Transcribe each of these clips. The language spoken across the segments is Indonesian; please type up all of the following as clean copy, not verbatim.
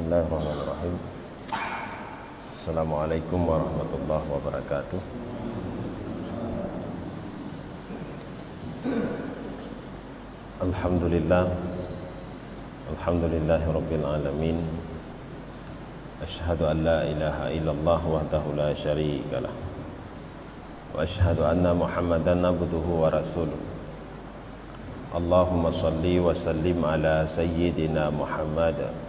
Bismillahirrahmanirrahim. Assalamualaikum warahmatullahi wabarakatuh. Alhamdulillahi rabbil alamin. Asyhadu an la ilaha illallah wahdahu la syarika lah. Wa asyhadu anna Muhammadan abduhu wa rasuluh. Allahumma salli wa sallim ala sayyidina Muhammad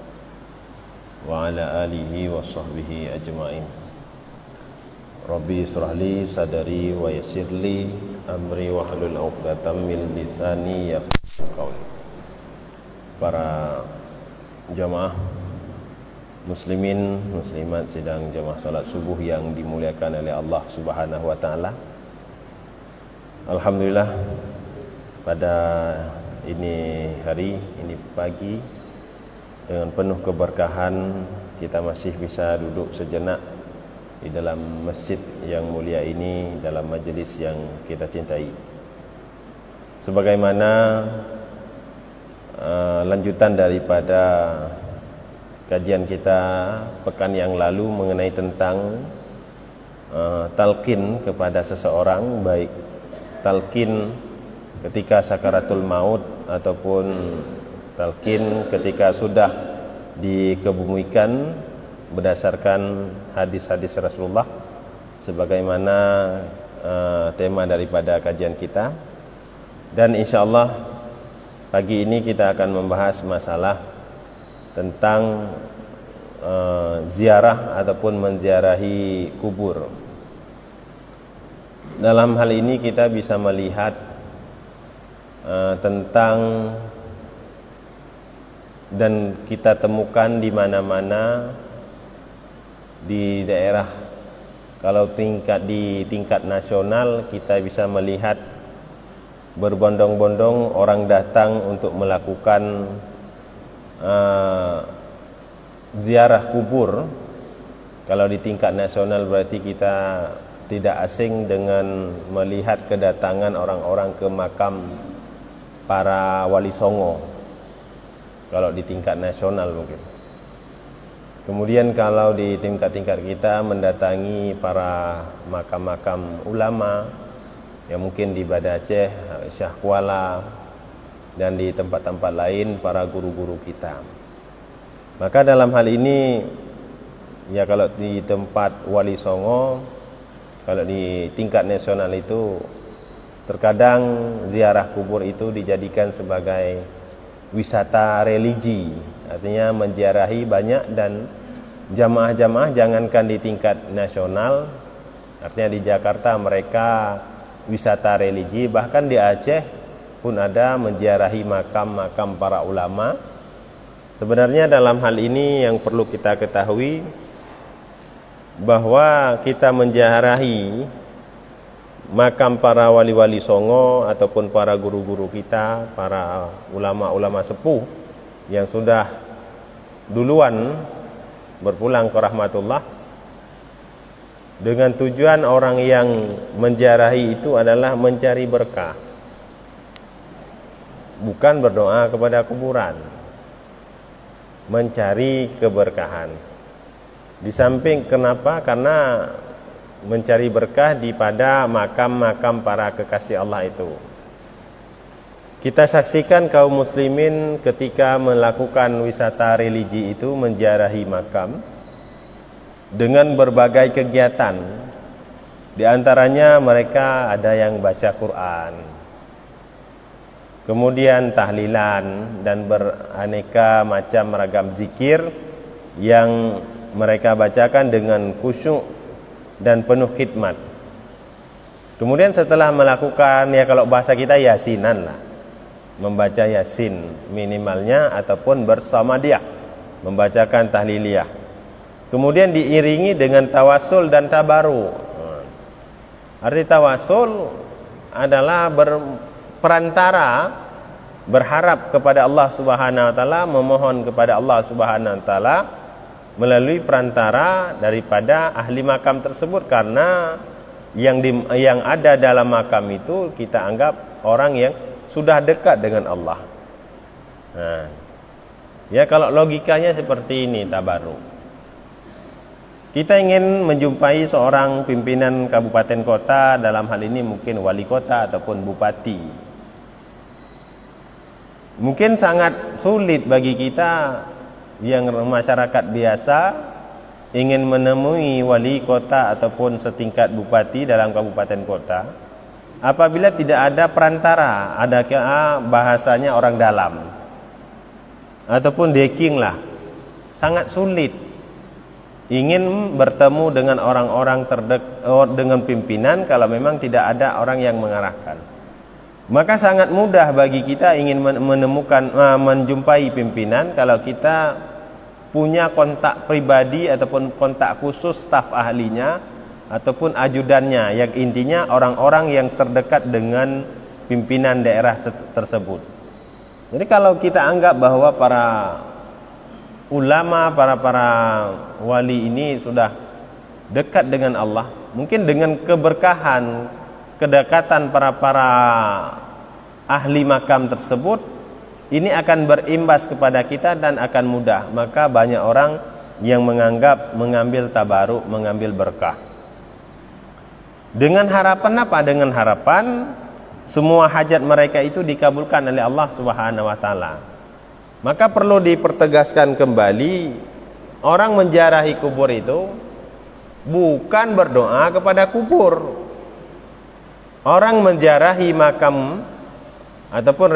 wa ala alihi wa sahbihi ajma'in. Rabbi israhli sadari wa yassirli amri wa hlul 'uqdatam min lisani yafqahu qawli. Para jamaah muslimin muslimat sedang jamaah salat subuh yang dimuliakan oleh Allah Subhanahu wa taala. Alhamdulillah, pada ini hari, ini pagi, dengan penuh keberkahan kita masih bisa duduk sejenak di dalam masjid yang mulia ini, dalam majlis yang kita cintai. Sebagaimana lanjutan daripada kajian kita pekan yang lalu mengenai tentang talqin kepada seseorang, baik talqin ketika sakaratul maut ataupun talqin ketika sudah dikebumikan berdasarkan hadis-hadis Rasulullah, sebagaimana tema daripada kajian kita. Dan insyaallah pagi ini kita akan membahas masalah tentang ziarah ataupun menziarahi kubur. Dalam hal ini kita bisa melihat tentang, dan kita temukan di mana-mana di daerah. Kalau di tingkat nasional kita bisa melihat berbondong-bondong orang datang untuk melakukan ziarah kubur. Kalau di tingkat nasional berarti kita tidak asing dengan melihat kedatangan orang-orang ke makam para wali songo, kalau di tingkat nasional mungkin. Kemudian kalau di tingkat-tingkat kita mendatangi para makam-makam ulama, yang mungkin di Banda Aceh, Syah Kuala, dan di tempat-tempat lain para guru-guru kita. Maka dalam hal ini, ya kalau di tempat wali songo, kalau di tingkat nasional itu terkadang ziarah kubur itu dijadikan sebagai wisata religi, artinya menziarahi banyak. Dan jamaah-jamaah jangankan di tingkat nasional, artinya di Jakarta mereka wisata religi, bahkan di Aceh pun ada menziarahi makam-makam para ulama. Sebenarnya dalam hal ini yang perlu kita ketahui bahwa kita menziarahi makam para wali-wali songo ataupun para guru-guru kita, para ulama-ulama sepuh yang sudah duluan berpulang ke rahmatullah, dengan tujuan orang yang menziarahi itu adalah mencari berkah, bukan berdoa kepada kuburan, mencari keberkahan. Di samping kenapa? Karena mencari berkah di pada makam-makam para kekasih Allah itu. Kita saksikan kaum muslimin ketika melakukan wisata religi itu menziarahi makam dengan berbagai kegiatan. Di antaranya mereka ada yang baca Quran, kemudian tahlilan dan beraneka macam ragam zikir yang mereka bacakan dengan khusyuk dan penuh khidmat. Kemudian setelah melakukan, ya kalau bahasa kita yasinan lah, membaca yasin minimalnya ataupun bersama dia membacakan tahliliyah. Kemudian diiringi dengan tawasul dan tabaru. Arti tawasul adalah berperantara, berharap kepada Allah Subhanahu wa taala, memohon kepada Allah Subhanahu wa taala melalui perantara daripada ahli makam tersebut, karena yang ada dalam makam itu kita anggap orang yang sudah dekat dengan Allah. Nah, Ya, kalau logikanya seperti ini tabaruk. Kita ingin menjumpai seorang pimpinan kabupaten kota, dalam hal ini mungkin wali kota ataupun bupati. Mungkin sangat sulit bagi kita yang masyarakat biasa ingin menemui wali kota ataupun setingkat bupati dalam kabupaten kota apabila tidak ada perantara, ada bahasanya orang dalam ataupun deking lah. Sangat sulit ingin bertemu dengan orang-orang dengan pimpinan kalau memang tidak ada orang yang mengarahkan. Maka sangat mudah bagi kita ingin menjumpai pimpinan kalau kita punya kontak pribadi ataupun kontak khusus staf ahlinya ataupun ajudannya, yang intinya orang-orang yang terdekat dengan pimpinan daerah tersebut. Jadi kalau kita anggap bahwa para ulama, para wali ini sudah dekat dengan Allah, mungkin dengan keberkahan, kedekatan para ahli makam tersebut, ini akan berimbas kepada kita dan akan mudah. Maka banyak orang yang mengambil tabaruk, mengambil berkah. Dengan harapan apa? Dengan harapan semua hajat mereka itu dikabulkan oleh Allah Subhanahu wa taala. Maka perlu dipertegaskan kembali, orang menziarahi kubur itu bukan berdoa kepada kubur. Orang menziarahi makam ataupun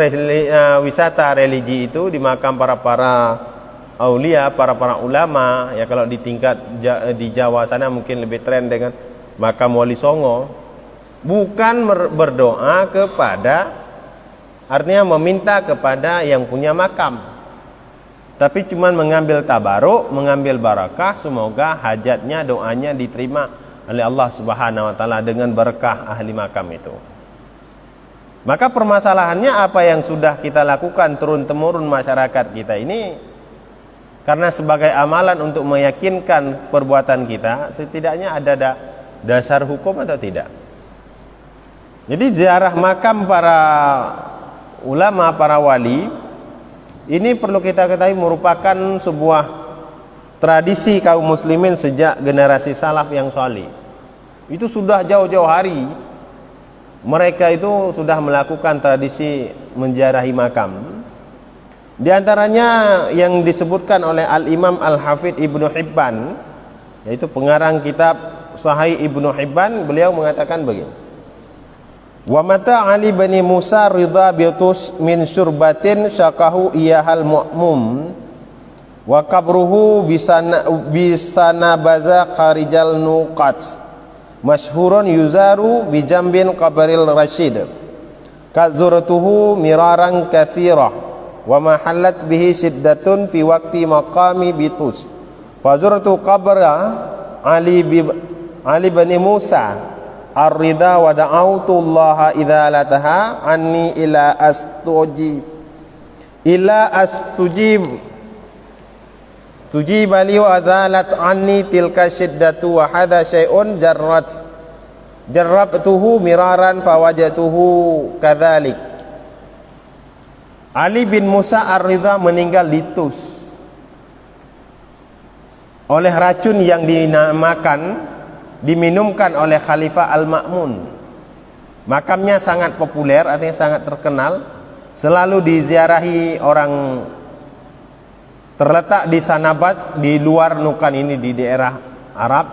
wisata religi itu di makam para aulia, para ulama. Ya, kalau di tingkat di Jawa sana mungkin lebih tren dengan makam Wali Songo. Bukan berdoa kepada, artinya meminta kepada yang punya makam, tapi cuma mengambil tabaruk, mengambil barakah, semoga hajatnya, doanya diterima oleh Allah Subhanahu wa taala dengan berkah ahli makam itu. Maka permasalahannya apa yang sudah kita lakukan turun-temurun masyarakat kita ini, karena sebagai amalan untuk meyakinkan perbuatan kita, setidaknya ada dasar hukum atau tidak. Jadi ziarah makam para ulama, para wali, ini perlu kita ketahui merupakan sebuah tradisi kaum muslimin sejak generasi salaf yang salih. Itu sudah jauh-jauh hari mereka itu sudah melakukan tradisi menziarahi makam. Di antaranya yang disebutkan oleh Al-Imam Al-Hafidh Ibnu Hibban, yaitu pengarang kitab Sahih Ibnu Hibban, beliau mengatakan begini: wa mata Ali bin Musa ridha bitus min syurbatin syakahu iyahal mu'mum wa qabruhu bisana baza kharijal nuqat masyhurun yuzaru bijambin qabril rasyid kadzuratuhu miraran katsirah wa mahallat bihi shiddatun fi waqti maqami bitus fazurtu qabra Ali bin Musa ar-ridha wa da'autu Allah idzalataha anni ila astujib tujib li wa zalat anni tilka shiddatu wa hadha syai'un jarrabtuhu miraran fawajatuhu kadzalik. Ali bin Musa ar-Ridha meninggal di Tus oleh racun yang diminumkan oleh Khalifah Al-Ma'mun. Makamnya sangat populer, artinya sangat terkenal, selalu diziarahi orang. Terletak di Sanabas, di luar Nukan ini, di daerah Arab,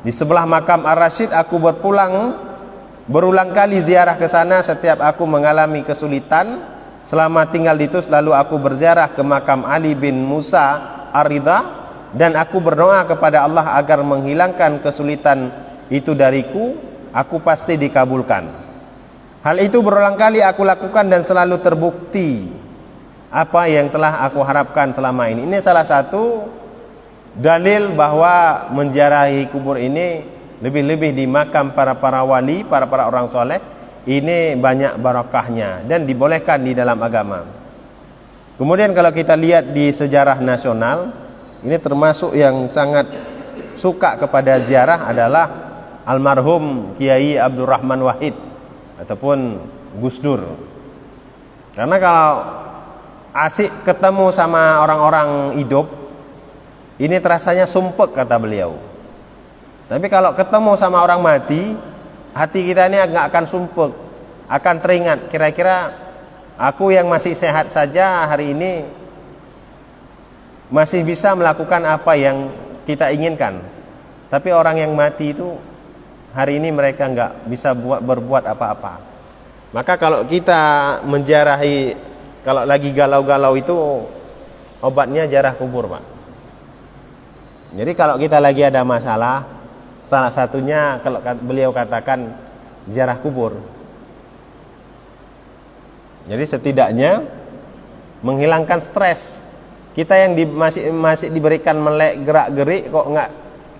di sebelah makam Ar-Rasyid. Aku berulang kali ziarah ke sana setiap aku mengalami kesulitan selama tinggal di Tus. Lalu aku berziarah ke makam Ali bin Musa Ar-Ridha dan aku berdoa kepada Allah agar menghilangkan kesulitan itu dariku. Aku pasti dikabulkan. Hal itu berulang kali aku lakukan dan selalu terbukti apa yang telah aku harapkan selama ini. Ini salah satu dalil bahwa menziarahi kubur ini, lebih-lebih di makam para wali, para orang soleh, ini banyak barakahnya dan dibolehkan di dalam agama. Kemudian kalau kita lihat di sejarah nasional, ini termasuk yang sangat suka kepada ziarah adalah almarhum Kiai Abdurrahman Wahid ataupun Gus Dur. Karena kalau asik ketemu sama orang-orang hidup, ini terasanya sumpek kata beliau. Tapi kalau ketemu sama orang mati, hati kita ini nggak akan sumpek, akan teringat, kira-kira aku yang masih sehat saja hari ini masih bisa melakukan apa yang kita inginkan. Tapi orang yang mati itu hari ini mereka nggak bisa berbuat apa-apa. Maka kalau kita menziarahi, kalau lagi galau-galau itu obatnya ziarah kubur, Pak. Jadi kalau kita lagi ada masalah, salah satunya kalau beliau katakan ziarah kubur. Jadi setidaknya menghilangkan stres. Kita yang masih diberikan melek gerak-gerik kok enggak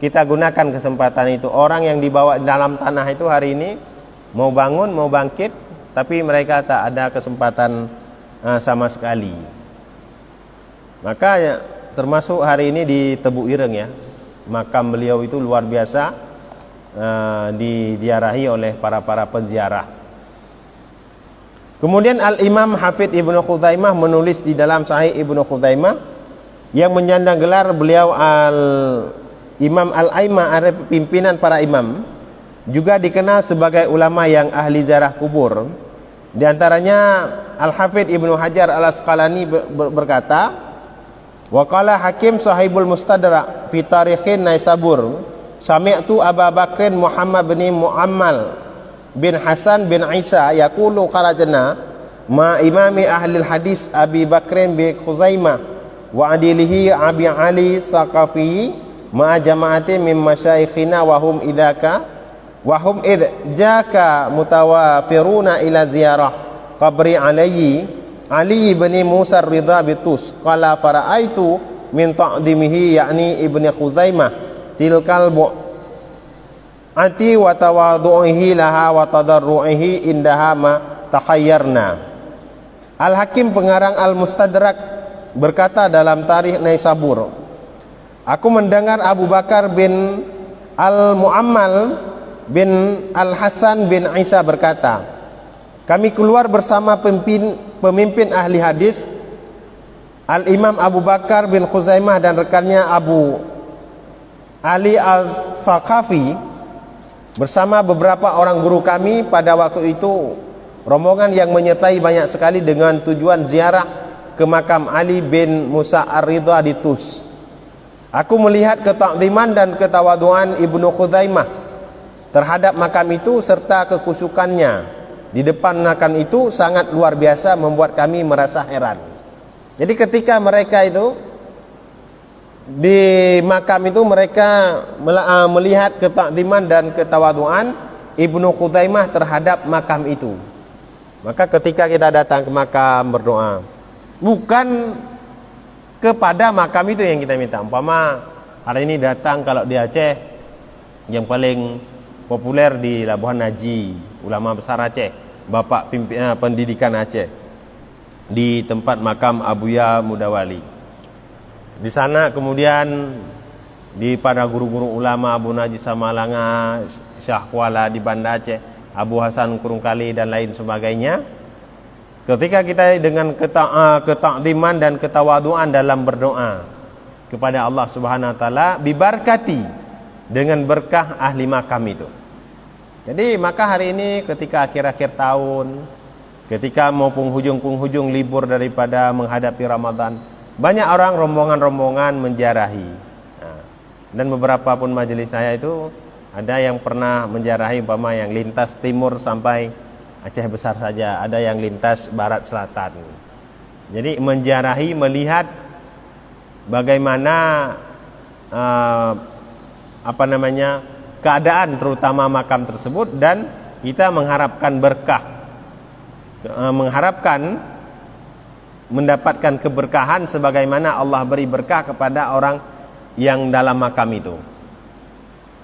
kita gunakan kesempatan itu. Orang yang dibawa dalam tanah itu hari ini mau bangun, mau bangkit, tapi mereka tak ada kesempatan sama sekali. Maka ya, termasuk hari ini di Tebu Ireng ya, makam beliau itu luar biasa diziarahi oleh para penziarah. Kemudian Al-Imam Hafidz Ibnu Khuzaimah menulis di dalam Sahih Ibnu Khuzaimah yang menyandang gelar beliau Imam Al-Aimah, ada pimpinan para imam, juga dikenal sebagai ulama yang ahli ziarah kubur. Di antaranya Al-Hafidz Ibnu Hajar Al-Asqalani berkata, wa qala Hakim sahibul Mustadrak fi Tarikhin Naisabur, sami'tu Abu Bakrin Muhammad bin Muammal bin Hasan bin Isa yaqulu kharajna ma imami ahli hadis Abi Bakrin bin Khuzaimah wa adilihi Abi Ali Saqafi ma jama'ati min masyayikhina wa hum id jaka mutawafiruna ila ziyarah qabri Ali bin Musa Ridha bitus qala fara'aitu min ta'dimihi yakni Ibnu Khuzaimah tilkal ati wa tawadhu'ihi laha wa tadarru'ihi indaha ma takhayyarna. Al-Hakim pengarang Al-Mustadrak berkata dalam Tarikh Naisabur, aku mendengar Abu Bakar bin Al-Muammal bin Al-Hasan bin Isa berkata, kami keluar bersama pemimpin ahli hadis Al-Imam Abu Bakar bin Khuzaimah dan rekannya Abu Ali Al-Saqafi bersama beberapa orang guru kami. Pada waktu itu rombongan yang menyertai banyak sekali dengan tujuan ziarah ke makam Ali bin Musa Ar-Ridha di Tus. Aku melihat ketakziman dan ketawaduan Ibnu Khuzaimah terhadap makam itu serta kekusukannya di depan makam itu sangat luar biasa, membuat kami merasa heran. Jadi ketika mereka itu di makam itu mereka melihat ketakziman dan ketawaduan Ibnu Khuzaimah terhadap makam itu. Maka ketika kita datang ke makam berdoa, bukan kepada makam itu yang kita minta. Umpama hari ini datang kalau di Aceh, yang paling populer di Labuhan Haji, ulama besar Aceh, bapak pendidikan Aceh, di tempat makam Abuya Mudawali. Di sana kemudian di pada guru-guru ulama Abu Najis Samalanga, Syah Kuala di Banda Aceh, Abu Hasan Kurungkali dan lain sebagainya. Ketika kita dengan ketakziman dan ketawaduan dalam berdoa kepada Allah Subhanahu wa taala, bibarkati dengan berkah ahli makam itu. Jadi maka hari ini ketika akhir-akhir tahun, ketika mau penghujung libur daripada menghadapi Ramadan, banyak orang rombongan-rombongan menziarahi. Dan beberapa pun majelis saya itu ada yang pernah menziarahi umpama yang lintas timur sampai Aceh besar saja, ada yang lintas barat selatan. Jadi menziarahi, melihat bagaimana keadaan terutama makam tersebut, dan kita mengharapkan berkah, mengharapkan mendapatkan keberkahan sebagaimana Allah beri berkah kepada orang yang dalam makam itu.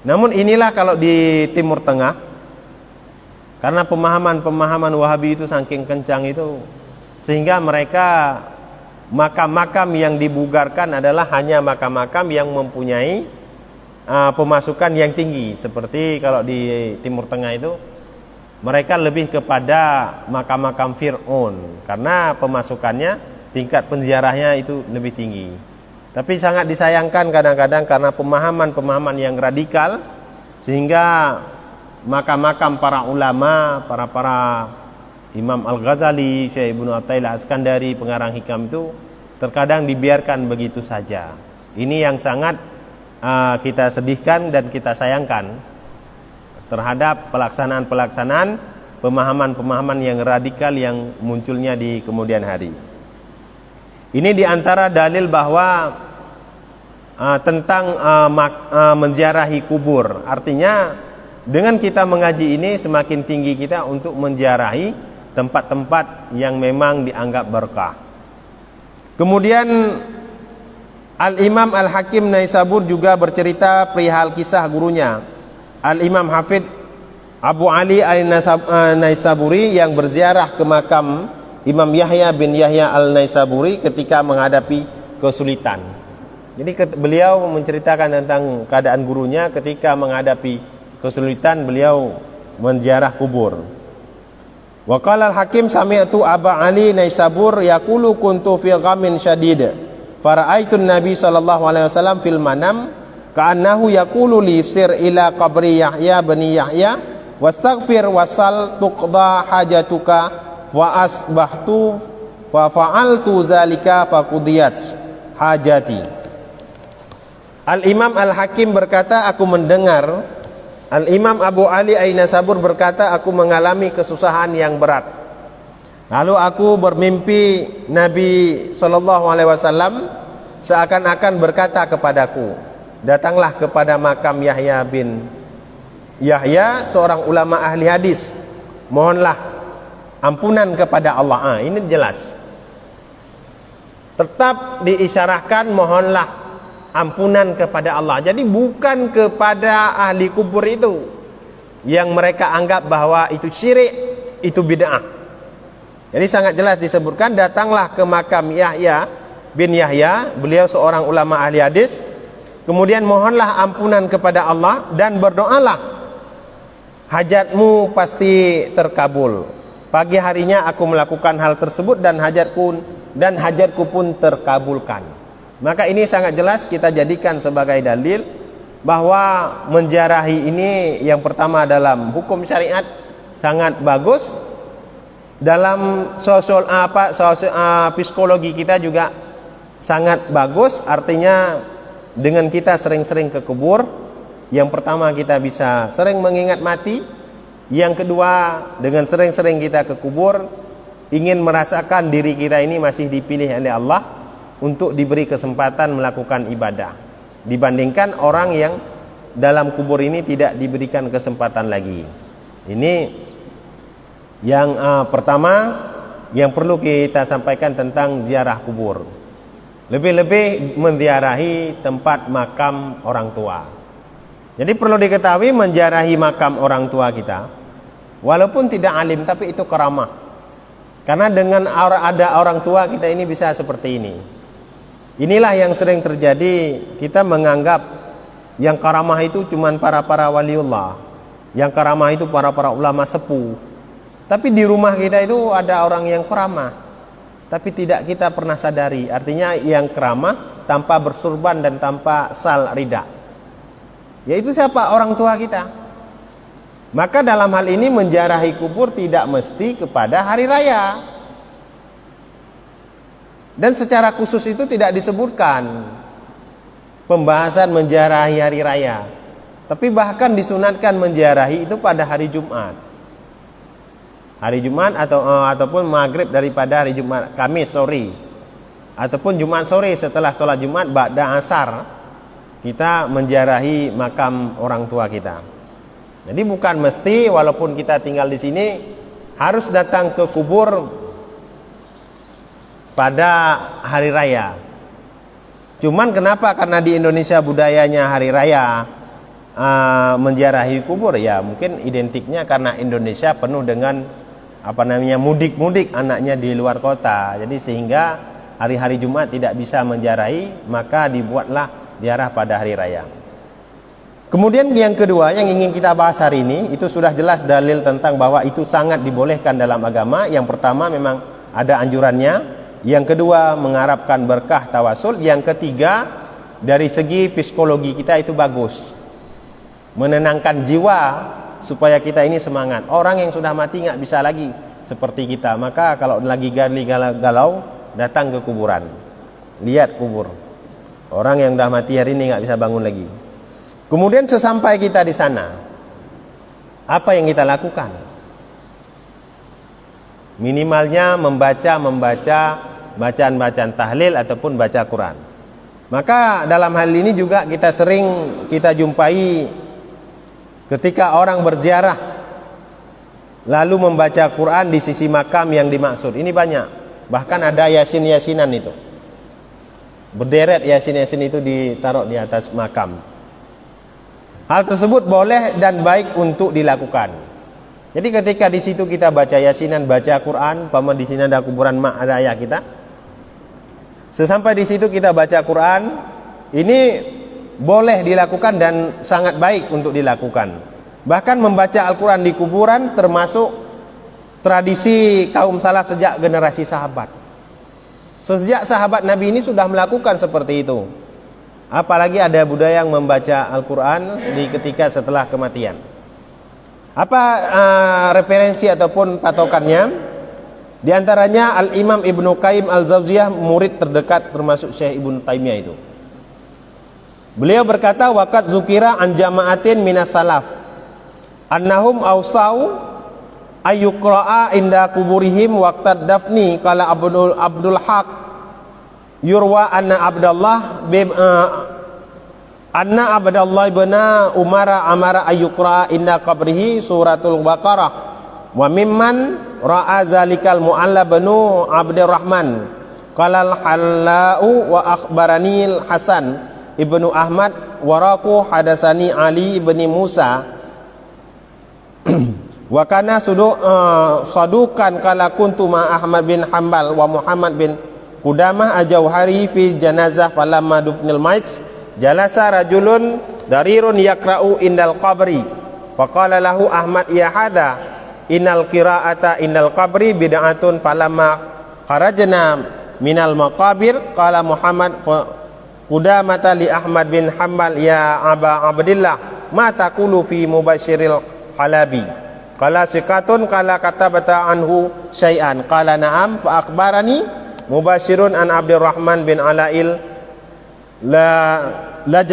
Namun inilah kalau di Timur Tengah, karena pemahaman Wahabi itu saking kencang itu, sehingga mereka makam-makam yang dibugarkan adalah hanya makam-makam yang mempunyai pemasukan yang tinggi. Seperti kalau di Timur Tengah itu mereka lebih kepada makam-makam Fir'aun, karena pemasukannya tingkat penziarahnya itu lebih tinggi. Tapi sangat disayangkan kadang-kadang karena pemahaman-pemahaman yang radikal, sehingga makam-makam para ulama, para Imam Al-Ghazali, Syekh Ibnu Athaillah Askandari, pengarang hikam itu terkadang dibiarkan begitu saja. Ini yang sangat kita sedihkan dan kita sayangkan terhadap pelaksanaan pemahaman-pemahaman yang radikal yang munculnya di kemudian hari. Ini diantara dalil bahwa tentang menziarahi kubur. Artinya dengan kita mengaji ini semakin tinggi kita untuk menziarahi tempat-tempat yang memang dianggap berkah. Kemudian Al-Imam Al-Hakim Naisabur juga bercerita perihal kisah gurunya Al-Imam Hafidh Abu Ali Al-Naisaburi yang berziarah ke makam Imam Yahya bin Yahya Al-Naisaburi ketika menghadapi kesulitan. Jadi beliau menceritakan tentang keadaan gurunya ketika menghadapi kesulitan, beliau menziarah kubur. Wa qala al-Hakim sami'tu Aba Ali Naisabur yaqulu kuntu fi ghamin syadid fara'aitu an-nabi sallallahu alaihi wasallam fil manam ka'annahu yaqulu li sir ila qabri Yahya bin Yahya wastaghfir wasal tuqda hajatuka wa asbahtu fa fa'altu zalika faqudiyat hajati. Al-Imam Al-Hakim berkata, aku mendengar Al-Imam Abu Ali An-Naisabur berkata, aku mengalami kesusahan yang berat. Lalu aku bermimpi Nabi SAW seakan-akan berkata kepadaku, datanglah kepada makam Yahya bin Yahya, seorang ulama ahli hadis, mohonlah ampunan kepada Allah. Ini jelas, tetap diisyarahkan mohonlah ampunan kepada Allah. Jadi bukan kepada ahli kubur itu yang mereka anggap bahwa itu syirik, itu bid'ah. Jadi sangat jelas disebutkan, datanglah ke makam Yahya bin Yahya, beliau seorang ulama ahli hadis, kemudian mohonlah ampunan kepada Allah dan berdoalah, hajatmu pasti terkabul. Pagi harinya aku melakukan hal tersebut dan hajatku pun terkabulkan. Maka ini sangat jelas kita jadikan sebagai dalil bahwa menziarahi ini yang pertama dalam hukum syariat sangat bagus, dalam psikologi kita juga sangat bagus. Artinya dengan kita sering-sering ke kubur, yang pertama kita bisa sering mengingat mati, yang kedua dengan sering-sering kita ke kubur ingin merasakan diri kita ini masih dipilih oleh Allah untuk diberi kesempatan melakukan ibadah, dibandingkan orang yang dalam kubur ini tidak diberikan kesempatan lagi. Ini yang pertama yang perlu kita sampaikan tentang ziarah kubur. Lebih-lebih menziarahi tempat makam orang tua. Jadi perlu diketahui, menziarahi makam orang tua kita walaupun tidak alim, tapi itu karamah. Karena dengan ada orang tua kita ini bisa seperti ini. Inilah yang sering terjadi, kita menganggap yang karamah itu cuma para waliullah, yang karamah itu para ulama sepuh. Tapi di rumah kita itu ada orang yang karamah, tapi tidak kita pernah sadari. Artinya yang karamah tanpa bersurban dan tanpa sal rida, yaitu siapa? Orang tua kita. Maka dalam hal ini menziarahi kubur tidak mesti kepada hari raya. Dan secara khusus itu tidak disebutkan pembahasan menziarahi hari raya. Tapi bahkan disunatkan menziarahi itu pada hari Jumat. Hari Jumat ataupun maghrib daripada hari Jumat, Kamis sore, ataupun Jumat sore setelah sholat Jumat ba'da asar, kita menziarahi makam orang tua kita. Jadi bukan mesti walaupun kita tinggal di sini harus datang ke kubur pada hari raya. Cuman kenapa? Karena di Indonesia budayanya hari raya menziarahi kubur, ya mungkin identiknya karena Indonesia penuh dengan mudik anaknya di luar kota. Jadi sehingga hari-hari Jumat tidak bisa menziarahi, maka dibuatlah ziarah pada hari raya. Kemudian yang kedua yang ingin kita bahas hari ini, itu sudah jelas dalil tentang bahwa itu sangat dibolehkan dalam agama. Yang pertama memang ada anjurannya. Yang kedua, mengharapkan berkah tawasul. Yang ketiga, dari segi psikologi kita itu bagus, menenangkan jiwa supaya kita ini semangat. Orang yang sudah mati nggak bisa lagi seperti kita. Maka kalau lagi galau, datang ke kuburan, lihat kubur. Orang yang sudah mati hari ini nggak bisa bangun lagi. Kemudian sesampai kita di sana, apa yang kita lakukan? Minimalnya membaca bacaan-bacaan tahlil ataupun baca Quran. Maka dalam hal ini juga kita jumpai ketika orang berziarah lalu membaca Quran di sisi makam yang dimaksud. Ini banyak. Bahkan ada yasin-yasinan itu. Berderet yasin-yasin itu ditaruh di atas makam. Hal tersebut boleh dan baik untuk dilakukan. Jadi ketika di situ kita baca yasinan, baca Quran, paman di sini ada kuburan mak ada ayah kita. Sesampai di situ kita baca Quran, ini boleh dilakukan dan sangat baik untuk dilakukan. Bahkan membaca Al-Quran di kuburan termasuk tradisi kaum salaf sejak generasi sahabat. Sejak sahabat Nabi ini sudah melakukan seperti itu. Apalagi ada budaya yang membaca Al-Quran di ketika setelah kematian. Apa referensi ataupun patokannya? Di antaranya Al-Imam Ibnu Qayyim Al-Jauziyah, murid terdekat termasuk Syekh Ibnu Taimiyah itu. Beliau berkata, waqad zukira an jama'atin minas salaf annahum awsau ayyuqra'a inda kuburihim waqtad dafni qala Abdul Haq yurwa anna Abdullah ibn Umar amara ayyuqra'a inda qabrihi suratul Baqarah wa mimman ra'a zalikal Mu'alla bin Abdurrahman qala al-Hallau wa akhbarani Hasan ibnu Ahmad waraku hadasani Ali ibn Musa wa kana sadukan kala kuntu ma Ahmad bin Hanbal wa Muhammad bin Qudamah ajauhari fi janazah falamma dufnil mayt jalasa rajulun darirun yakra'u indal qabri faqala lahu Ahmad ya hadha innal qira'ata indal qabri bid'atun falamma kharajna minal maqabir qala Muhammad Qudamata li Ahmad bin Hanbal ya Aba Abdillah ma taqulu fi Mubashiril Halabi qala sikatun qala katabata anhu syai'an qala na'am fa akhbarani Mubashirun an Abdurrahman bin Alail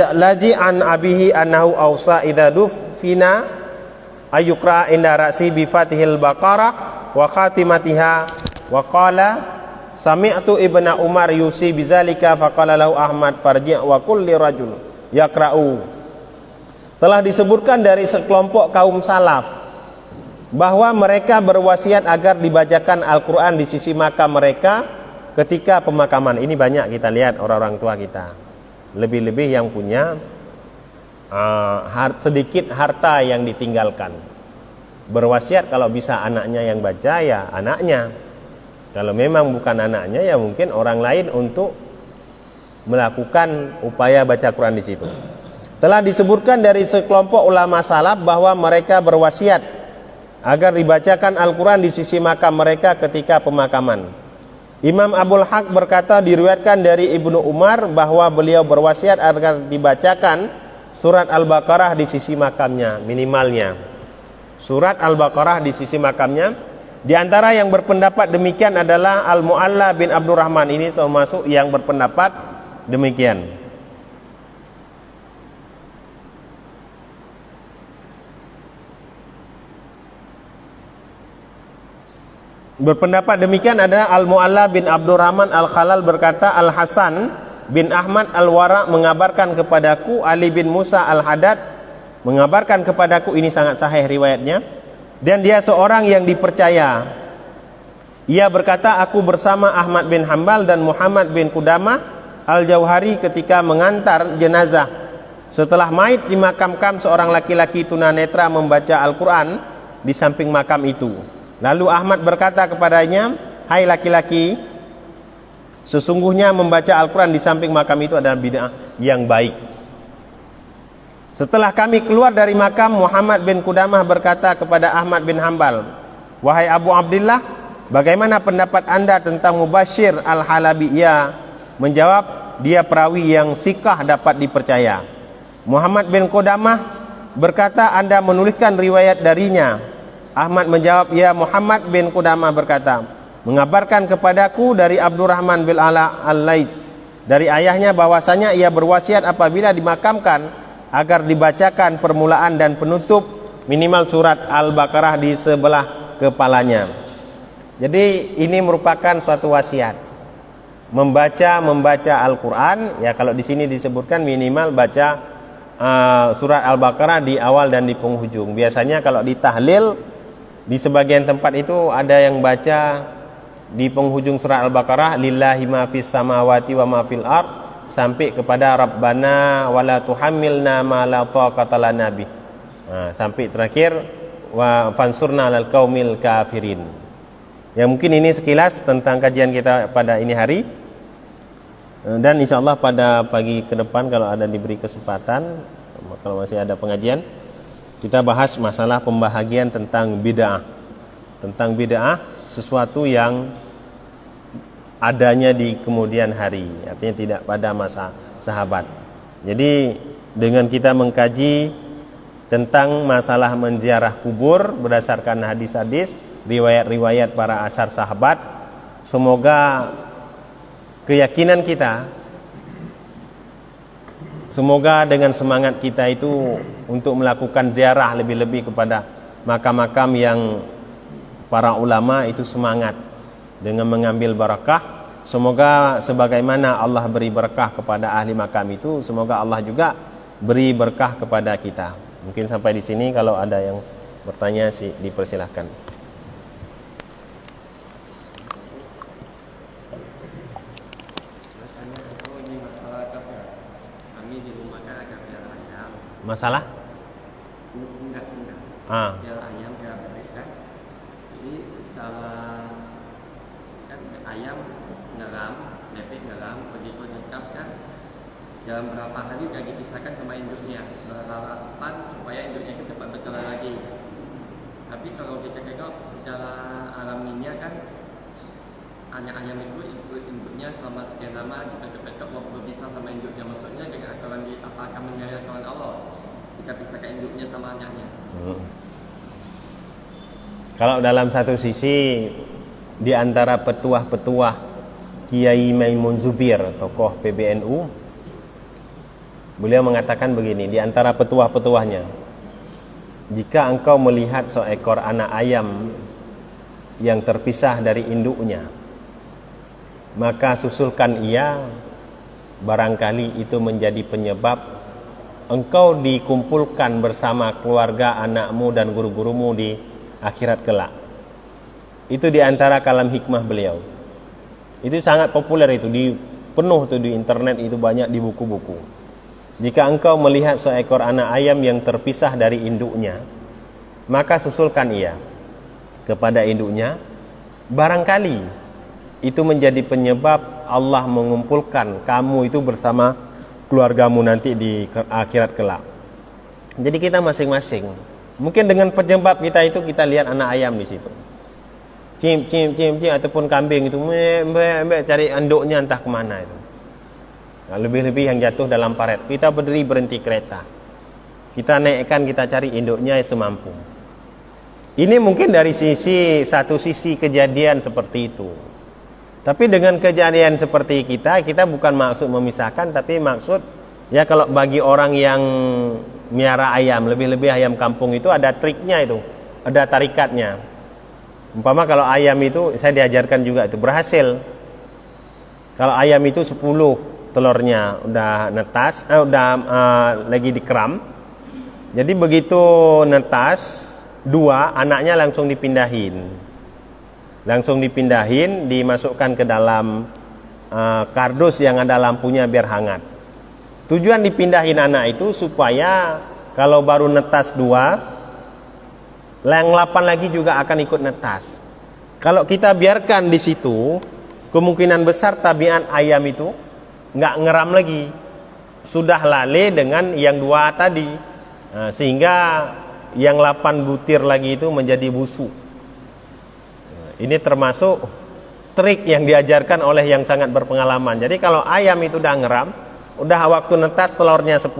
laji an abihi annahu awsa idza dufina ayyukra inda ra'si bi Fatihil Baqarah wa khatimatiha wa qala sami'tu ibna Umar yusi bizalika faqala lahu Ahmad farji' wa kulli rajul yaqra'u. Telah disebutkan dari sekelompok kaum salaf bahwa mereka berwasiat agar dibacakan Al-Quran di sisi makam mereka ketika pemakaman. Ini banyak kita lihat orang-orang tua kita, lebih-lebih yang punya sedikit harta yang ditinggalkan, berwasiat kalau bisa anaknya yang baca ya anaknya. Kalau memang bukan anaknya ya mungkin orang lain untuk melakukan upaya baca Quran di situ. Telah disebutkan dari sekelompok ulama salaf bahwa mereka berwasiat agar dibacakan Al-Quran di sisi makam mereka ketika pemakaman. Imam Abdul Haq berkata diriwayatkan dari Ibnu Umar bahwa beliau berwasiat agar dibacakan surat Al-Baqarah di sisi makamnya, minimalnya surat Al-Baqarah di sisi makamnya. Di antara yang berpendapat demikian adalah Al-Mu'alla bin Abdurrahman. Ini termasuk yang berpendapat demikian. Berpendapat demikian adalah Al-Mu'alla bin Abdurrahman Al-Khalal berkata, Al-Hasan bin Ahmad Al-Wara mengabarkan kepadaku, Ali bin Musa Al-Haddad mengabarkan kepadaku, ini sangat sahih riwayatnya, dan dia seorang yang dipercaya. Ia berkata, aku bersama Ahmad bin Hanbal dan Muhammad bin Qudamah Al-Jauhari ketika mengantar jenazah. Setelah mayit dimakamkan, seorang laki-laki tunanetra membaca Al-Quran di samping makam itu. Lalu Ahmad berkata kepadanya, hai laki-laki, sesungguhnya membaca Al-Quran di samping makam itu adalah bid'ah yang baik. Setelah kami keluar dari makam, Muhammad bin Qudamah berkata kepada Ahmad bin Hanbal, wahai Abu Abdillah, bagaimana pendapat anda tentang Mubashir Al-Halabi? Ia menjawab, dia perawi yang sikah dapat dipercaya. Muhammad bin Qudamah berkata, anda menuliskan riwayat darinya. Ahmad menjawab, ya, Muhammad bin Qudamah berkata, mengabarkan kepadaku dari Abdurrahman bin Ala Al-Laits dari ayahnya bahwasanya ia berwasiat apabila dimakamkan agar dibacakan permulaan dan penutup minimal surat Al-Baqarah di sebelah kepalanya. Jadi ini merupakan suatu wasiat. Membaca Al-Quran, ya kalau di sini disebutkan minimal baca surat Al-Baqarah di awal dan di penghujung. Biasanya kalau di tahlil di sebagian tempat itu ada yang baca di penghujung surat Al-Baqarah, lillahi ma fis samawati wa ma fil ard, sampai kepada Rabbana wala tuhammilna ma la taqata lana bih. Sampai terakhir wa fansurna 'alal qaumil kafirin. Ya, mungkin ini sekilas tentang kajian kita pada ini hari. Dan insyaallah pada pagi ke depan kalau ada diberi kesempatan, kalau masih ada pengajian, kita bahas masalah pembahagian tentang bid'ah. Tentang bid'ah, sesuatu yang adanya di kemudian hari, artinya tidak pada masa sahabat. Jadi dengan kita mengkaji tentang masalah menziarah kubur berdasarkan hadis-hadis, riwayat-riwayat para ashar sahabat, semoga keyakinan kita, semoga dengan semangat kita itu untuk melakukan ziarah lebih-lebih kepada makam-makam yang para ulama itu semangat dengan mengambil barakah. Semoga sebagaimana Allah beri berkah kepada ahli makam itu, semoga Allah juga beri berkah kepada kita. Mungkin sampai di sini, kalau ada yang bertanya sih dipersilahkan. Masalah? Enggak. Ayam kan. Ini secara kan ayam ngeram, bebek ngeram, begitu netas kan dalam berapa hari udah dipisahkan sama induknya, berharapan supaya induknya itu cepat bertelur lagi. Tapi kalau kita tengok secara alaminya kan anak ayam itu induknya selama sekian lama kita waktu berpisah sama induknya, maksudnya dengan akalan apa akan menyayangkan Allah jika pisahkan induknya sama anaknya. Kalau dalam satu sisi di antara petuah-petuah Kiai Maimun Zubir, tokoh PBNU, beliau mengatakan begini, di antara petuah-petuahnya, jika engkau melihat seekor anak ayam yang terpisah dari induknya, maka susulkan ia, barangkali itu menjadi penyebab engkau dikumpulkan bersama keluarga, anakmu dan guru-gurumu di akhirat kelak. Itu di antara kalam hikmah beliau. Itu sangat populer, itu penuh tuh di internet, itu banyak di buku-buku. Jika engkau melihat seekor anak ayam yang terpisah dari induknya, maka susulkan ia kepada induknya, barangkali itu menjadi penyebab Allah mengumpulkan kamu itu bersama keluargamu nanti di akhirat kelak. Jadi kita masing-masing, mungkin dengan penyebab kita itu kita lihat anak ayam di situ, cim ataupun kambing itu cari induknya entah kemana itu. Nah, lebih-lebih yang jatuh dalam paret, kita berdiri berhenti kereta, kita naikkan, kita cari induknya semampu. Ini mungkin dari satu sisi kejadian seperti itu. Tapi dengan kejadian seperti kita bukan maksud memisahkan, tapi maksud ya kalau bagi orang yang miara ayam, lebih-lebih ayam kampung itu ada triknya, itu ada tarikatnya. Umpama kalau ayam itu, saya diajarkan juga itu berhasil. Kalau ayam itu 10 telurnya udah netas, lagi dikeram. Jadi begitu netas 2, anaknya langsung dipindahin. Dimasukkan ke dalam kardus yang ada lampunya biar hangat. Tujuan dipindahin anak itu supaya kalau baru netas 2, yang 8 lagi juga akan ikut netas. Kalau kita biarkan di situ, kemungkinan besar tabiat ayam itu nggak ngeram lagi, sudah lale dengan yang 2 tadi, sehingga yang 8 butir lagi itu menjadi busuk. Ini termasuk trik yang diajarkan oleh yang sangat berpengalaman. Jadi kalau ayam itu udah ngeram, udah waktu netas telurnya 10,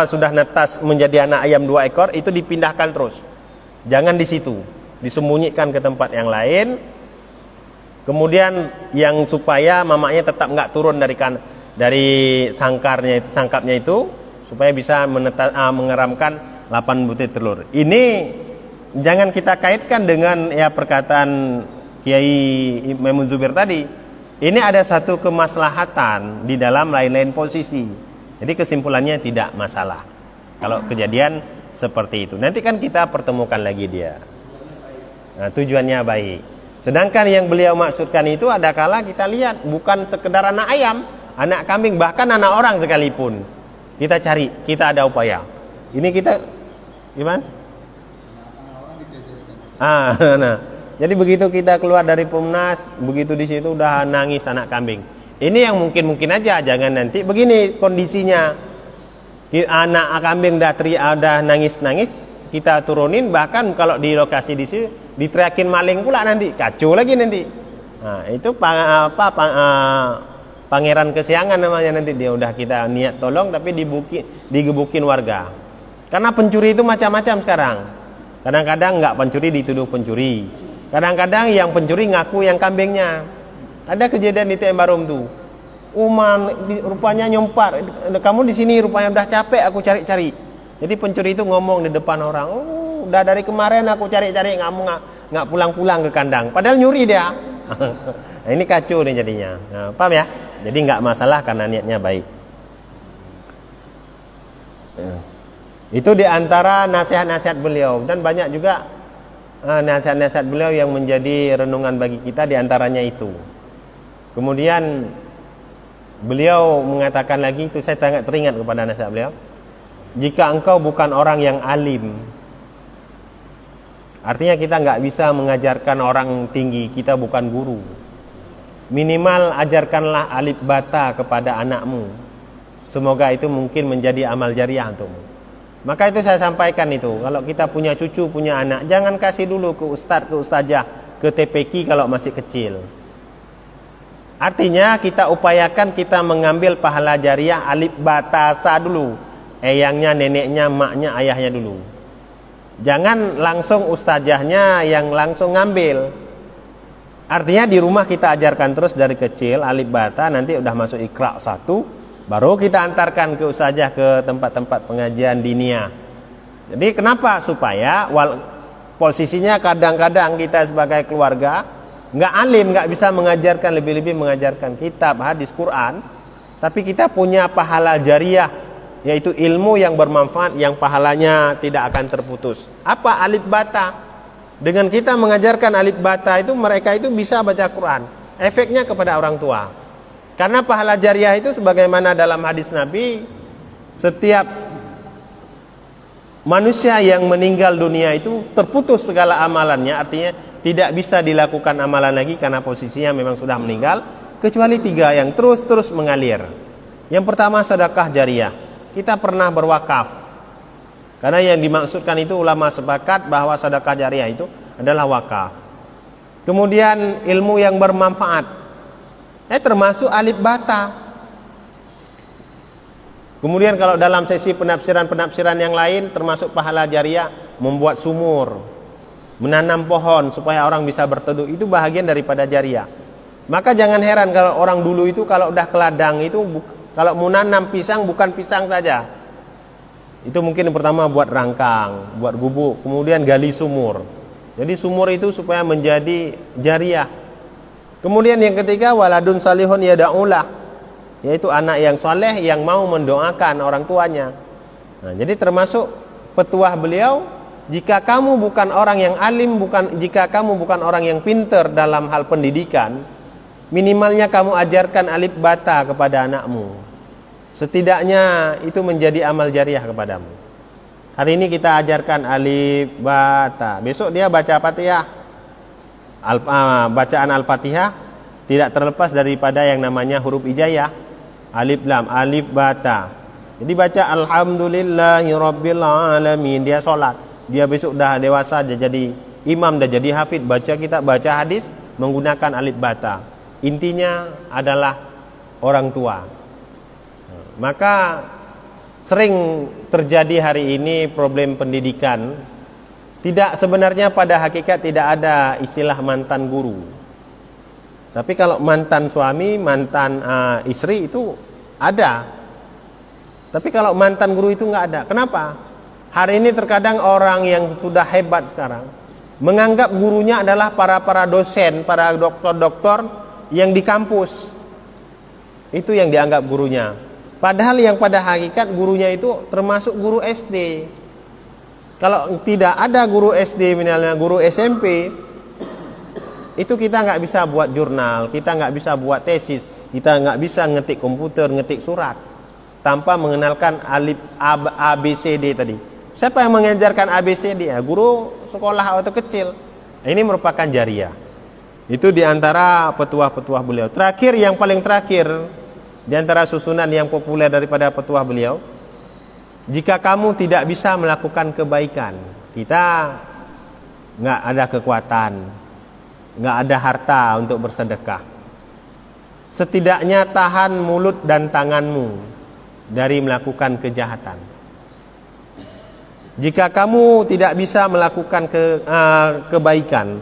sudah netas menjadi anak ayam 2 ekor, itu dipindahkan terus. Jangan di situ, disembunyikan ke tempat yang lain. Kemudian yang supaya mamanya tetap nggak turun dari sangkapnya itu, supaya bisa mengeramkan 8 butir telur. Ini jangan kita kaitkan dengan ya perkataan Kiai Maimun Zubir tadi. Ini ada satu kemaslahatan di dalam lain-lain posisi. Jadi kesimpulannya tidak masalah kalau kejadian seperti itu. Nanti kan kita pertemukan lagi dia. Nah, tujuannya baik. Sedangkan yang beliau maksudkan itu ada kala kita lihat bukan sekedar anak ayam, anak kambing, bahkan anak orang sekalipun. Kita cari, kita ada upaya. Ini kita gimana? Nah. Jadi begitu kita keluar dari Pemnas, begitu di situ udah nangis anak kambing. Ini yang mungkin aja, jangan nanti begini kondisinya. Anak kambing udah nangis-nangis, kita turunin, bahkan kalau di lokasi di sini diteriakin maling pula nanti, kacau lagi nanti. Nah, itu pangeran kesiangan namanya nanti, dia udah kita niat tolong tapi digebukin warga. Karena pencuri itu macam-macam sekarang. Kadang-kadang nggak pencuri dituduh pencuri. Kadang-kadang yang pencuri ngaku yang kambingnya. Ada kejadian di TM Barum tuh. Rupanya nyumpar. Kamu di sini rupanya udah capek aku cari-cari. Jadi pencuri itu ngomong di depan orang, udah dari kemarin aku cari-cari nggak pulang-pulang ke kandang. Padahal nyuri dia. Nah, ini kacau nih jadinya. Nah, paham ya? Jadi nggak masalah karena niatnya baik. Itu diantara nasihat-nasihat beliau, dan banyak juga nasihat-nasihat beliau yang menjadi renungan bagi kita, diantaranya itu. Kemudian beliau mengatakan lagi, itu saya sangat teringat kepada nasihat beliau, jika engkau bukan orang yang alim, artinya kita nggak bisa mengajarkan orang tinggi, kita bukan guru, minimal ajarkanlah alif bata kepada anakmu. Semoga itu mungkin menjadi amal jariah untukmu. Maka itu saya sampaikan itu, kalau kita punya cucu, punya anak, jangan kasih dulu ke ustadz, ke ustazah, ke TPQ kalau masih kecil. Artinya kita upayakan kita mengambil pahala jariah alif batasa dulu. Eyangnya, neneknya, maknya, ayahnya dulu. Jangan langsung ustazahnya yang langsung ngambil. Artinya di rumah kita ajarkan terus dari kecil alif bata, nanti udah masuk Iqra 1, baru kita antarkan ke ustazah, ke tempat-tempat pengajian diniyah. Jadi kenapa? Supaya posisinya kadang-kadang kita sebagai keluarga nggak alim, nggak bisa mengajarkan, lebih-lebih mengajarkan kitab, hadis, Quran, tapi kita punya pahala jariah, yaitu ilmu yang bermanfaat, yang pahalanya tidak akan terputus. Apa alif bata? Dengan kita mengajarkan alif bata itu, mereka itu bisa baca Quran. Efeknya kepada orang tua. Karena pahala jariah itu sebagaimana dalam hadis Nabi, setiap manusia yang meninggal dunia itu terputus segala amalannya, artinya tidak bisa dilakukan amalan lagi karena posisinya memang sudah meninggal, kecuali 3 yang terus mengalir. Yang pertama sedekah jariah. Kita pernah berwakaf. Karena yang dimaksudkan itu ulama sepakat bahwa sedekah jariah itu adalah wakaf. Kemudian ilmu yang bermanfaat. Termasuk alif bata. Kemudian kalau dalam sesi penafsiran yang lain, termasuk pahala jariah, membuat sumur, menanam pohon supaya orang bisa berteduh, itu bahagian daripada jariah. Maka jangan heran kalau orang dulu itu kalau udah ke ladang itu, kalau mau nanam pisang, bukan pisang saja. Itu mungkin yang pertama buat rangkang, buat gubuk, kemudian gali sumur. Jadi sumur itu supaya menjadi jariah. Kemudian yang ketiga, waladun salihun yada'ulah, yaitu anak yang soleh yang mau mendoakan orang tuanya. Nah, jadi termasuk petuah beliau, jika kamu bukan orang yang alim, jika kamu bukan orang yang pintar dalam hal pendidikan, minimalnya kamu ajarkan alif bata kepada anakmu. Setidaknya itu menjadi amal jariah kepadamu. Hari ini kita ajarkan alif bata, besok dia baca Fatihah. Bacaan Al-Fatihah tidak terlepas daripada yang namanya huruf hijaiyah, alif lam, alif bata. Jadi baca alhamdulillahirabbil alamin, dia sholat, dia besok dah dewasa, dia jadi imam dah jadi hafid, baca kitab, baca hadis menggunakan alif bata. Intinya adalah orang tua. Maka sering terjadi hari ini problem pendidikan. Tidak, sebenarnya pada hakikat tidak ada istilah mantan guru. Tapi kalau mantan suami, mantan istri itu ada. Tapi kalau mantan guru itu nggak ada. Kenapa? Hari ini terkadang orang yang sudah hebat sekarang menganggap gurunya adalah para dosen, para doktor-doktor yang di kampus. Itu yang dianggap gurunya. Padahal yang pada hakikat gurunya itu termasuk guru SD. Kalau tidak ada guru SD, misalnya guru SMP, itu kita nggak bisa buat jurnal, kita nggak bisa buat tesis, kita nggak bisa ngetik komputer, ngetik surat tanpa mengenalkan alif ABCD tadi. Siapa yang mengajarkan ABCD? Ya, guru sekolah waktu kecil. Ini merupakan jariah. Itu diantara petuah-petuah beliau. Terakhir, yang paling terakhir diantara susunan yang populer daripada petuah beliau, jika kamu tidak bisa melakukan kebaikan, kita nggak ada kekuatan, nggak ada harta untuk bersedekah, setidaknya tahan mulut dan tanganmu dari melakukan kejahatan. Jika kamu tidak bisa melakukan kebaikan,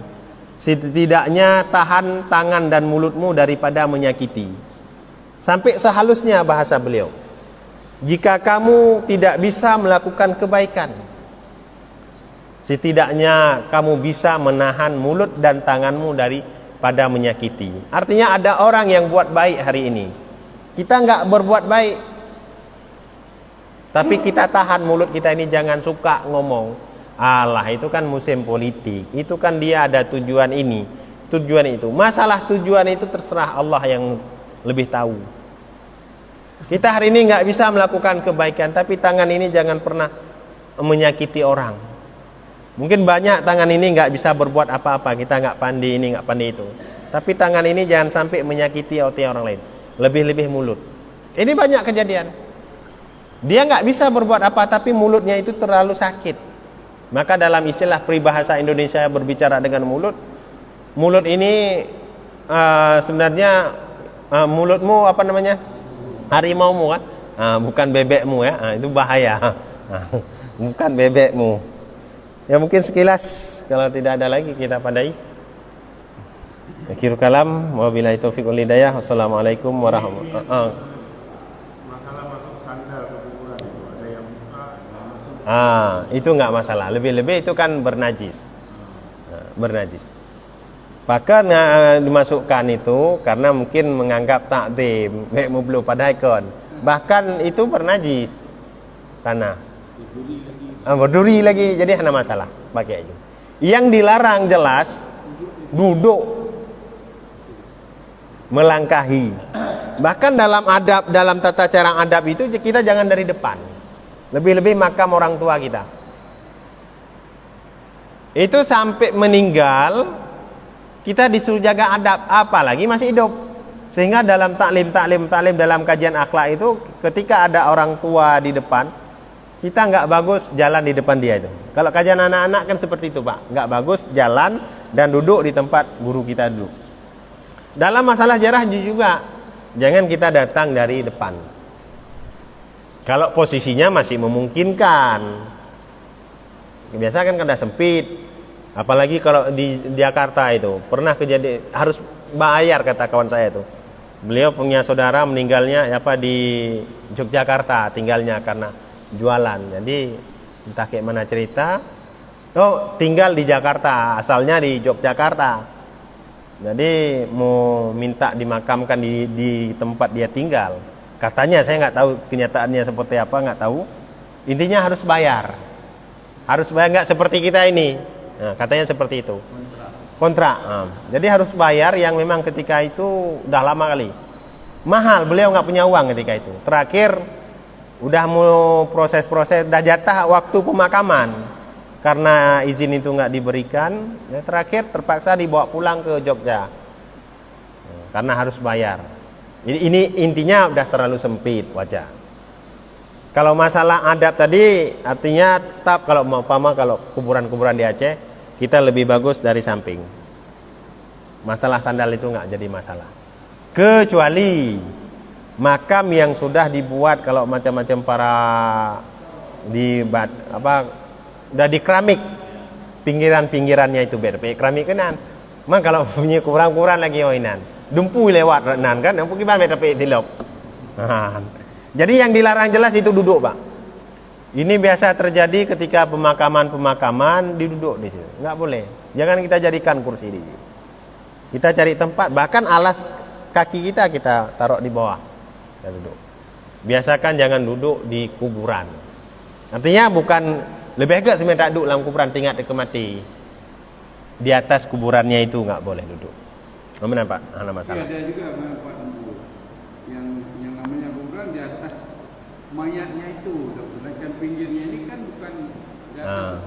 setidaknya tahan tangan dan mulutmu daripada menyakiti. Sampai sehalusnya bahasa beliau. Jika kamu tidak bisa melakukan kebaikan, setidaknya kamu bisa menahan mulut dan tanganmu daripada menyakiti. Artinya ada orang yang buat baik hari ini, kita nggak berbuat baik, tapi kita tahan mulut kita ini, jangan suka ngomong. Allah, itu kan musim politik, itu kan dia ada tujuan ini, tujuan itu. Masalah tujuan itu terserah Allah yang lebih tahu. Kita hari ini nggak bisa melakukan kebaikan, tapi tangan ini jangan pernah menyakiti orang. Mungkin banyak tangan ini nggak bisa berbuat apa-apa, kita nggak pandai ini, nggak pandai itu. Tapi tangan ini jangan sampai menyakiti hati orang lain. Lebih-lebih mulut. Ini banyak kejadian. Dia nggak bisa berbuat apa, tapi mulutnya itu terlalu sakit. Maka dalam istilah peribahasa Indonesia berbicara dengan mulut, mulut ini sebenarnya mulutmu apa namanya? Harimaumu kan? Bukan bebekmu ya. Itu bahaya. Bukan bebekmu. Ya mungkin sekilas, kalau tidak ada lagi kita padai. Akhirul kalam, wabillahi taufiq wal hidayah. Wassalamualaikum warahmatullahi wabarakatuh. Masalah masuk sandal ke kuburan itu ada yang buka, masuk. Itu enggak masalah. Lebih-lebih itu kan bernajis. Bernajis. Bahkan dimasukkan itu karena mungkin menganggap takdim, belum pada ikon. Bahkan itu bernajis tanah. Berduri lagi, jadi hanya masalah pakai itu. Yang dilarang jelas duduk, melangkahi. Bahkan dalam adab, dalam tata cara adab itu kita jangan dari depan. Lebih-lebih makam orang tua kita. Itu sampai meninggal kita disuruh jaga adab, apalagi masih hidup. Sehingga dalam taklim dalam kajian akhlak itu, ketika ada orang tua di depan, kita nggak bagus jalan di depan dia itu. Kalau kajian anak-anak kan seperti itu, Pak. Nggak bagus jalan dan duduk di tempat guru kita duduk. Dalam masalah jarah juga, jangan kita datang dari depan. Kalau posisinya masih memungkinkan. Biasa kan kada sempit. Apalagi kalau di Jakarta itu pernah kejadian harus bayar, kata kawan saya itu. Beliau punya saudara meninggalnya di Yogyakarta tinggalnya karena jualan. Jadi entah kayak mana cerita. Tinggal di Jakarta, asalnya di Yogyakarta. Jadi mau minta dimakamkan di tempat dia tinggal. Katanya, saya nggak tahu kenyataannya seperti apa, nggak tahu. Intinya harus bayar. Harus bayar, nggak seperti kita ini. Nah, katanya seperti itu. Kontrak. Jadi harus bayar yang memang ketika itu udah lama kali. Mahal, beliau nggak punya uang ketika itu. Terakhir udah mau proses-proses, udah jatah waktu pemakaman. Karena izin itu nggak diberikan, ya terakhir terpaksa dibawa pulang ke Jogja. Karena harus bayar. Jadi ini intinya udah terlalu sempit wajah. Kalau masalah adab tadi, artinya tetap kalau kuburan-kuburan di Aceh, kita lebih bagus dari samping. Masalah sandal itu nggak jadi masalah. Kecuali makam yang sudah dibuat kalau macam-macam para udah di keramik, pinggiran-pinggirannya itu berpe keramik kenan. Man kalau punya kurang-kurang lagi oinan, dumpu lewat nan kan, dumpu gimana berpe tilop. Jadi yang dilarang jelas itu duduk, Pak. Ini biasa terjadi ketika pemakaman diduduk di situ. Enggak boleh. Jangan kita jadikan kursi di situ. Kita cari tempat, bahkan alas kaki kita taruh di bawah. Kita duduk. Biasakan jangan duduk di kuburan. Artinya bukan lebih agak sebenarnya tak duduk dalam kuburan tinggal mati. Di atas kuburannya itu enggak boleh duduk. Mana Pak? Ada masalah. Ada juga Pak Tembu. Yang namanya kuburan di atas mayatnya itu, sedangkan pinggirnya ini kan bukan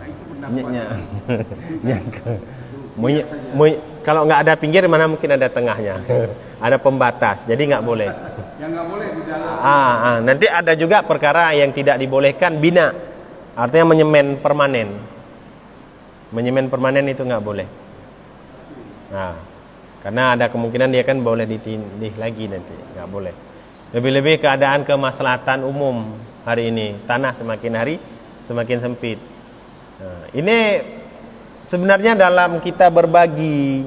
itu pendapat. Kalau nggak ada pinggir mana mungkin ada tengahnya. Ada pembatas, jadi nggak boleh. Yang nggak boleh di dalam. Nanti ada juga perkara yang tidak dibolehkan, bina, artinya menyemen permanen. Menyemen permanen itu nggak boleh. Karena ada kemungkinan dia kan boleh ditindih lagi nanti, nggak boleh. Lebih-lebih keadaan kemaslahatan umum hari ini, tanah semakin hari semakin sempit. Ini sebenarnya dalam kita berbagi,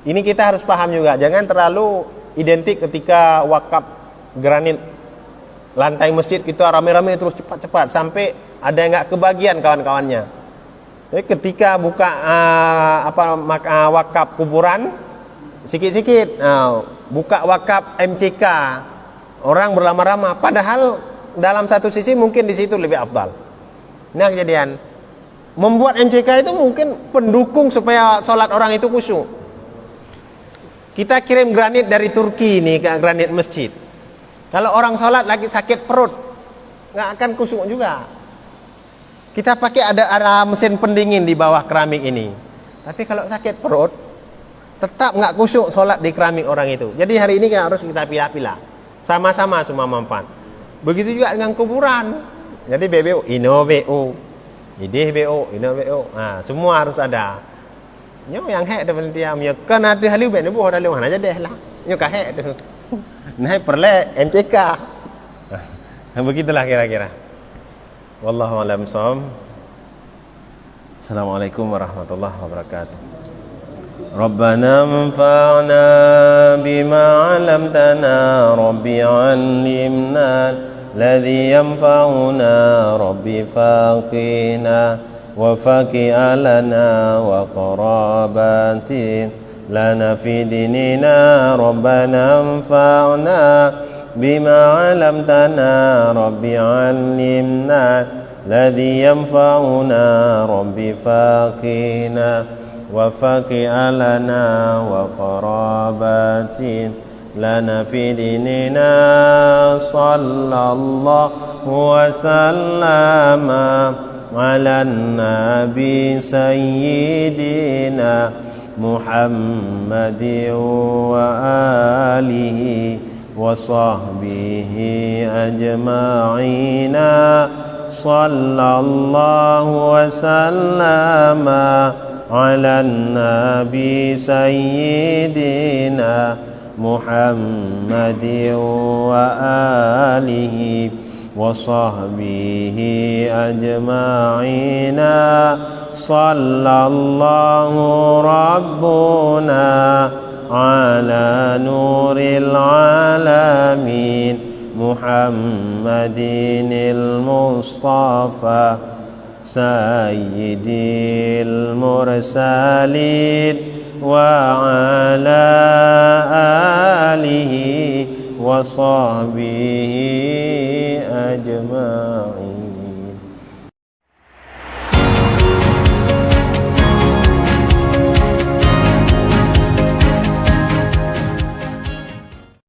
ini kita harus paham juga, jangan terlalu identik ketika wakaf granit lantai masjid kita rame-rame terus cepat-cepat sampai ada yang nggak kebagian kawan-kawannya. Jadi ketika buka wakaf kuburan sikit-sikit, buka wakaf MCK, orang berlama-lama, padahal dalam satu sisi mungkin di situ lebih afdal. Nah kejadian membuat MCK itu mungkin pendukung supaya sholat orang itu khusyuk. Kita kirim granit dari Turki ini ke granit masjid. Kalau orang sholat lagi sakit perut, nggak akan khusyuk juga. Kita pakai ada mesin pendingin di bawah keramik ini. Tapi kalau sakit perut, tetap nggak khusyuk sholat di keramik orang itu. Jadi hari ini kan harus kita pilah-pilah. Sama-sama semua mempan. Begitu juga dengan kuburan. Jadi BBO, INO-BO, IDH-BO, INO-BO. Semua harus ada. Yang hek depan tiam, kan ada halu ben bu ada lewat aja deh lah. Nyo ka hek tu. Nah perle MCK. Begitulah kira-kira. Wallahu a'lam bishawab. Assalamualaikum warahmatullahi wabarakatuh. Rabbana anfa'na bima 'allamtana rabbi 'allimna alladhi yanfa'una rabbi faqina wa faqi'a lana wa qarabatin lana fi dinina rabbana anfa'na bima 'allamtana rabbi 'allimna alladhi yanfa'una rabbi faqina wa faqi'a lana wa qarabatin lana fi dinina sallallahu wa sallama ala nabi sayyidina Muhammadin wa alihi wa sahbihi ajma'ina sallallahu wa sallama ala nabi sayyidina Muhammadin wa alihi wa sahbihi ajma'ina sallallahu rabbuna ala nuril alamin Muhammadinil Mustafa sayyidil mursalin wa ala alihi wa sahbihi ajma'in.